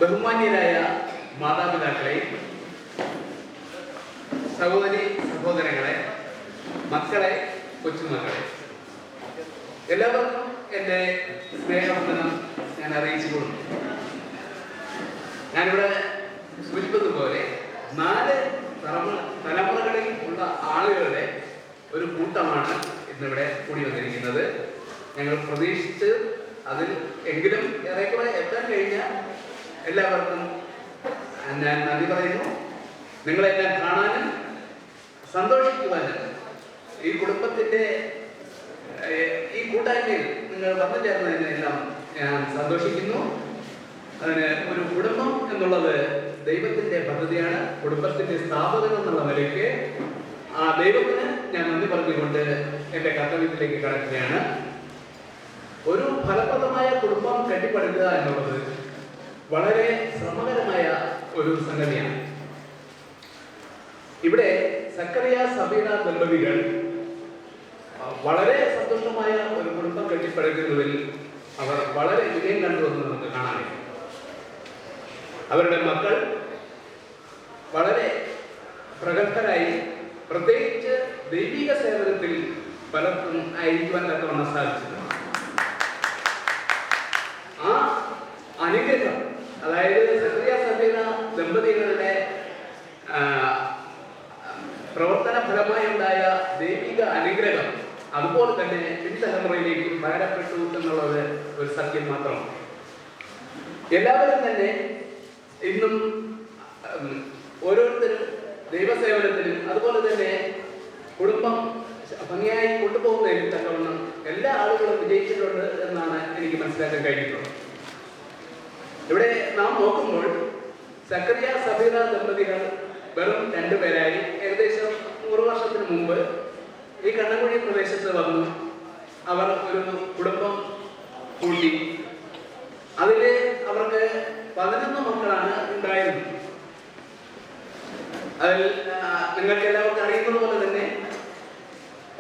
ബഹുമാന്യരായ മാതാപിതാക്കളെ, സഹോദരി സഹോദരങ്ങളെ, മക്കളെ, കൊച്ചുമക്കളെ, എല്ലാവർക്കും എൻ്റെ സ്നേഹവന്ദനം ഞാൻ അറിയിച്ചുകൊള്ളു. ഞാനിവിടെ സൂചിപ്പിച്ചതുപോലെ 4 തലമുറകളിൽ ഉള്ള ആളുകളുടെ ഒരു കൂട്ടമാണ് ഇന്നിവിടെ കൂടി വന്നിരിക്കുന്നത്. ഞങ്ങൾ പ്രതീക്ഷിച്ച് അതിൽ എങ്കിലും ഏറെക്കുറെ എത്താൻ കഴിഞ്ഞ എല്ലാവർക്കും ഞാൻ നന്ദി പറയുന്നു. നിങ്ങളെല്ലാം കാണാനും സന്തോഷിക്കുവാനും ഈ കുടുംബത്തിൻ്റെ ഈ കൂട്ടായ്മയിൽ നിങ്ങൾ വന്നു ചേർന്നതിനെല്ലാം ഞാൻ സന്തോഷിക്കുന്നു. അതിന് ഒരു കുടുംബം എന്നുള്ളത് ദൈവത്തിൻ്റെ പദ്ധതിയാണ്. കുടുംബത്തിൻ്റെ സ്ഥാപകൻ എന്നുള്ള നിലയ്ക്ക് ആ ദൈവത്തിന് ഞാൻ നന്ദി പറഞ്ഞുകൊണ്ട് എൻ്റെ കർത്തവ്യത്തിലേക്ക് കടക്കുകയാണ്. ഒരു ഫലപ്രദമായ കുടുംബം കെട്ടിപ്പടുക്കുക എന്നുള്ളത് വളരെ ശ്രമകരമായ ഒരു സംഗതിയാണ്. ഇവിടെ സക്കറിയ സബീന ദമ്പതികൾ വളരെ സന്തോഷമായ ഒരു കുടുംബം കെട്ടിപ്പടുക്കുന്നതിൽ അവർ വളരെ വിജയം കണ്ടുവെന്ന് നമുക്ക് കാണാൻ കഴിയും. അവരുടെ മക്കൾ വളരെ പ്രഗത്ഭരായി, പ്രത്യേകിച്ച് ദൈവിക സേവനത്തിൽ പലർക്കും ആയിരിക്കുവാൻ തക്കവണ്ണം സാധിച്ചിട്ടുണ്ട്. ആ അനുഗ്രഹം, അതായത് സക്കറിയ സബീന ദമ്പതികളുടെ പ്രവർത്തന ഫലമായി ഉണ്ടായ ദൈവിക അനുഗ്രഹം അതുപോലെ തന്നെ പിൻതലമുറയിലേക്കും പകരപ്പെട്ടു എന്നുള്ളത് ഒരു സത്യം മാത്രമാണ്. എല്ലാവരും തന്നെ ഇന്നും ഓരോരുത്തരും ദൈവസേവനത്തിലും അതുപോലെ തന്നെ കുടുംബം ഭംഗിയായി കൊണ്ടുപോകുന്നതിലും തക്കവണ്ണം എല്ലാ ആളുകളും വിജയിച്ചിട്ടുണ്ട് എന്നാണ് എനിക്ക് മനസ്സിലാക്കാൻ കഴിഞ്ഞിട്ടുള്ളത്. ഇവിടെ നാം നോക്കുമ്പോൾ സക്കറിയ സബീന ദമ്പതികൾ വെറും 2 പേരായി ഏകദേശം 100 വർഷത്തിന് മുമ്പ് ഈ കണ്ണൻകുഴി പ്രദേശത്ത് വന്നു. അവർ ഒരു കുടുംബം കൂട്ടി. അതിൽ അവർക്ക് 11 മക്കളാണ് ഉണ്ടായിരുന്നത്. അതിൽ നിങ്ങൾക്ക് എല്ലാവർക്കും അറിയുന്നത് പോലെ തന്നെ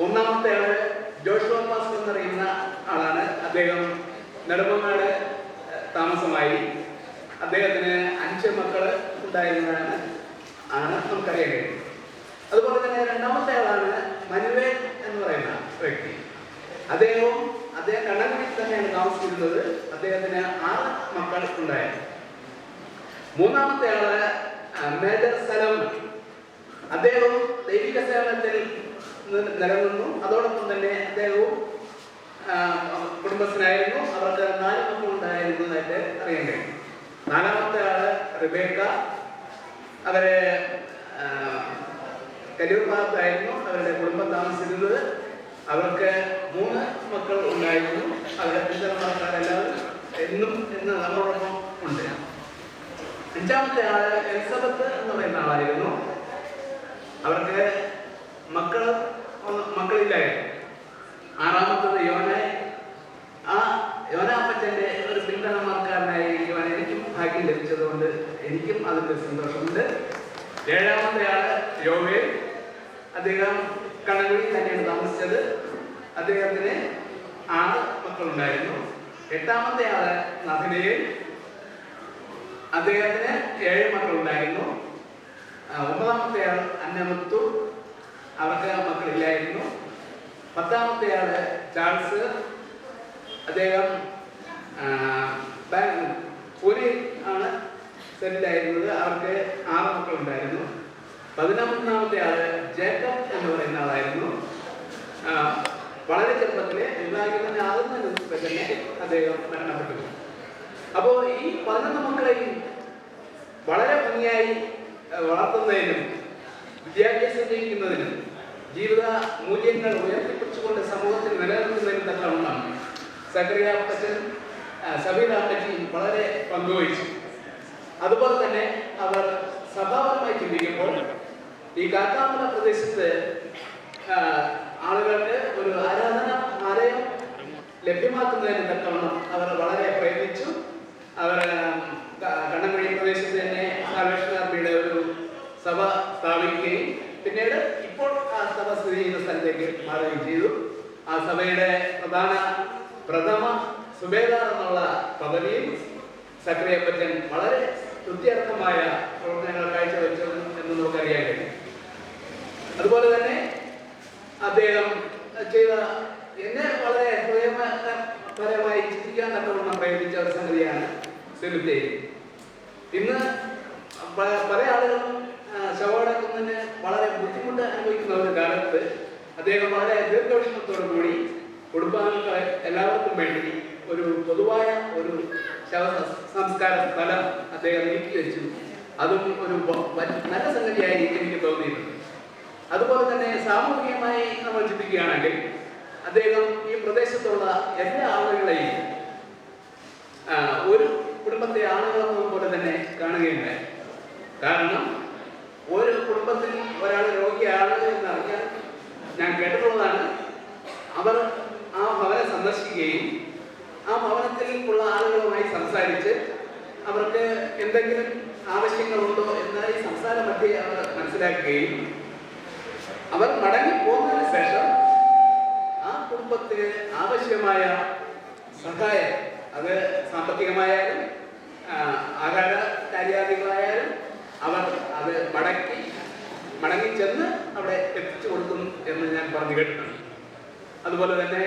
ഒന്നാമത്തെ ആള് ജോഷുവ പാസ്റ്റർ എന്നറിയുന്ന ആളാണ്. അദ്ദേഹം നെടുമങ്ങാട് താമസമായി. അദ്ദേഹത്തിന് 5 മക്കൾ ഉണ്ടായിരുന്നതാണ് നമുക്കറിയാൻ കഴിയും. അതുപോലെ തന്നെ രണ്ടാമത്തെ ആളാണ് മനുവേൽ എന്ന് പറയുന്ന വ്യക്തി. അദ്ദേഹം കണ്ണൻകുടിയിൽ തന്നെയാണ് താമസിച്ചിരുന്നത്. അദ്ദേഹത്തിന് 6 മക്കൾ ഉണ്ടായിരുന്നു. മൂന്നാമത്തെ ആള് മേജർ സലോമൻ. അദ്ദേഹം ദൈവിക സേവനത്തിൽ നിലനിന്നു. അതോടൊപ്പം തന്നെ അദ്ദേഹവും കുടുംബസ്ഥനായിരുന്നു. അവർക്ക് 4 മക്കൾ ഉണ്ടായിരുന്നതായിട്ട് അറിയാൻ കഴിയും. നാലാമത്തെ ആള് റിബേക്ക. അവര് കലൂർ ഭാഗത്തായിരുന്നു അവരുടെ കുടുംബം താമസിച്ചിരുന്നത്. അവർക്ക് 3 മക്കൾ ഉണ്ടായിരുന്നു. അവരുടെ പിന്തുണക്കാരെല്ലാവരും ഇന്ന് നമ്മളോടൊപ്പം ഉണ്ട്. 5ാമത്തെ ആള് എലിസബത്ത് എന്ന് പറയുന്ന ആളായിരുന്നു. അവർക്ക് മക്കളില്ലായിരുന്നു. 6ാമത്തത് യോനായി. ആ യോനാപ്പച്ചൻ്റെ ഒരു പിന്തുണക്കാരനായിരിക്കുവാൻ എനിക്കും ഭാഗ്യം ലഭിച്ചതുകൊണ്ട് എനിക്കും അതിൻ്റെ സന്തോഷമുണ്ട്. 7ാമത്തെ ആള് യോവേൽ. അദ്ദേഹം കണ്ണൻകുഴിയിൽ തന്നെയാണ് താമസിച്ചത്. അദ്ദേഹത്തിന് 6 മക്കളുണ്ടായിരുന്നു. 8ാമത്തെ ആള് നഥനയേൽ. അദ്ദേഹത്തിന് 7 മക്കളുണ്ടായിരുന്നു. 9ാമത്തെ ആൾ അന്നമുത്തു. അവർക്ക് മക്കളില്ലായിരുന്നു. 10ാമത്തെ ആള് ചാൾസ്. അദ്ദേഹം പൂനെ ആണ് സെറ്റിലായിരുന്നത്. അവർക്ക് 6 മക്കളുണ്ടായിരുന്നു. 11ാമത്തെ ആള് ജേക്കബ് എന്ന് പറയുന്ന ആളായിരുന്നു. വളരെ ചെറുപ്പത്തിലെ വിവാഹിതനെ ആകുന്നതിന് മുമ്പ് തന്നെ അദ്ദേഹം മരണപ്പെട്ടു. അപ്പോൾ ഈ 11 മക്കളെയും വളരെ ഭംഗിയായി വളർത്തുന്നതിനും വിദ്യാഭ്യാസം ചെയ്യിക്കുന്നതിനും ജീവിത മൂല്യങ്ങൾ ഉയർത്തിപ്പിടിച്ചുകൊണ്ട് സമൂഹത്തിൽ നിലനിർത്തുന്നതിനും തക്കവണ്ണം സക്കറിയ അപ്പച്ചൻ സബീന അപ്പച്ചി വളരെ പങ്കുവഹിച്ചു. അതുപോലെ തന്നെ അവർ സഭാപരമായി ചിന്തിക്കുമ്പോൾ ഈ കാക്കാമല പ്രദേശത്ത് ആളുകൾക്ക് ഒരു ആലയം ലഭ്യമാക്കുന്നതിന് തക്കവണ്ണം അവർ വളരെ പ്രയത്നിച്ചു. അവർ കണ്ണൻകുഴി പ്രദേശത്ത് തന്നെ സാൽവേഷൻ ആർമിയുടെ ഒരു സഭ സ്ഥാപിക്കുകയും പിന്നീട് ഇപ്പോൾ ആ സഭ സ്ഥിതി ചെയ്യുന്ന സ്ഥലത്തേക്ക് മാറുകയും ചെയ്തു. ആ സഭയുടെ പ്രഥമ സുബേദാർ എന്നുള്ള പദവിയും സക്രിയപ്പച്ചൻ വളരെ കൃത്യർത്ഥമായ പ്രവർത്തനങ്ങൾ കാഴ്ചവെച്ചു എന്ന് നമുക്കറിയാൻ കഴിയും. അതുപോലെ തന്നെ അദ്ദേഹം ചെയ്ത എന്നെ വളരെ ഹൃദയപരമായി ചിന്തിക്കാൻ തക്കവണ്ണം പ്രയത്നിച്ച ഒരു സംഗതിയാണ് സെമിത്തേരി. ഇന്ന് പല ആളുകളും ശവമടക്കുന്നതിന് വളരെ ബുദ്ധിമുട്ട് അനുഭവിക്കുന്ന ഒരു കാലത്ത് അദ്ദേഹം വളരെ ദീർഘവീക്ഷണത്തോടു കൂടി കുടുംബാംഗങ്ങളെ എല്ലാവർക്കും വേണ്ടി ഒരു പൊതുവായ ഒരു ശവ സംസ്കാര സ്ഥലം അദ്ദേഹം നീക്കിവെച്ചു. അതും ഒരു നല്ല സംഗതിയായി എനിക്ക് തോന്നിയിട്ടുണ്ട്. അതുപോലെ തന്നെ സാമൂഹികമായി നമ്മൾ ചിന്തിക്കുകയാണെങ്കിൽ അദ്ദേഹം ഈ പ്രദേശത്തുള്ള എല്ലാ ആളുകളെയും ഒരു കുടുംബത്തെ ആളുകളെന്ന പോലെ തന്നെ കാണുകയുണ്ടായി. കാരണം ഒരു കുടുംബത്തിൽ ഒരാൾ രോഗിയാണ് എന്നറിയാൻ ഞാൻ കേട്ടിട്ടുള്ളതാണ്. അവർ ആ ഭവനം സന്ദർശിക്കുകയും ആ ഭവനത്തിൽ ഉള്ള ആളുകളുമായി സംസാരിച്ച് അവർക്ക് എന്തെങ്കിലും ആവശ്യങ്ങളുണ്ടോ എന്ന ഈ സംസാര മധ്യേ അവർ മനസ്സിലാക്കുകയും അവർ മടങ്ങി പോകുന്നതിന് ശേഷം ആ കുടുംബത്തിന് ആവശ്യമായ സഹായം, അത് സാമ്പത്തികമായാലും ആഹാര കാര്യാദികളായാലും അവർ അത് മടങ്ങി ചെന്ന് അവിടെ എത്തിച്ചു കൊടുക്കും എന്ന് ഞാൻ പറഞ്ഞു കേട്ടിട്ടുണ്ട്. അതുപോലെ തന്നെ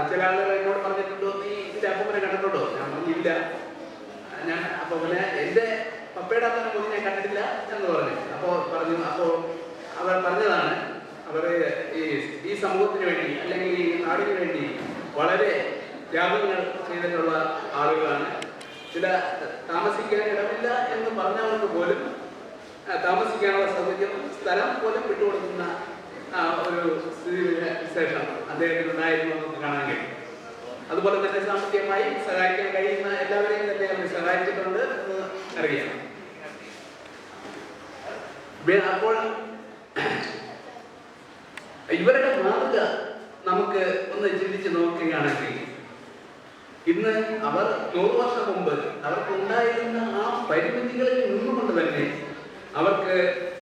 ചില ആളുകൾ എന്നോട് പറഞ്ഞിട്ടുണ്ടോ, നീ ഇതിന്റെ അപ്പനെ കണ്ടിട്ടുണ്ടോ? ഞാൻ പറഞ്ഞില്ല. ഞാൻ അപ്പനെ എൻ്റെ പപ്പയുടെ അപ്പനെ പോലും ഞാൻ കണ്ടിട്ടില്ല എന്ന് പറഞ്ഞു. അപ്പോൾ അവർ പറഞ്ഞതാണ്, അവർ ഈ സമൂഹത്തിന് വേണ്ടി അല്ലെങ്കിൽ ഈ നാടിന് വേണ്ടി വളരെ ത്യാഗങ്ങൾ ചെയ്തിട്ടുള്ള ആളുകളാണ്. ചില താമസിക്കാൻ ഇടമില്ല എന്ന് പറഞ്ഞവർക്ക് പോലും താമസിക്കാനുള്ള സൗകര്യം, സ്ഥലം പോലും വിട്ടുകൊടുക്കുന്ന ഒരു സ്ഥിതി വിശേഷം അദ്ദേഹത്തിന് ഉണ്ടായിരുന്നു നമുക്ക് കാണാൻ കഴിയും. അതുപോലെ തന്നെ സാമ്പത്തികമായി സഹായിക്കാൻ കഴിയുന്ന എല്ലാവരെയും തന്നെ അവർ സഹായിച്ചിട്ടുണ്ട് എന്ന് അറിയാം. അപ്പോൾ ഇവരുടെ മാതൃക നമുക്ക് ഒന്ന് ചിന്തിച്ച് നോക്കുകയാണെങ്കിൽ, ഇന്ന് അവർ 100 വർഷം മുമ്പ് അവർക്ക് ഉണ്ടായിരുന്ന ആ പരിമിതികളിൽ നിന്നുകൊണ്ട് തന്നെ അവർക്ക്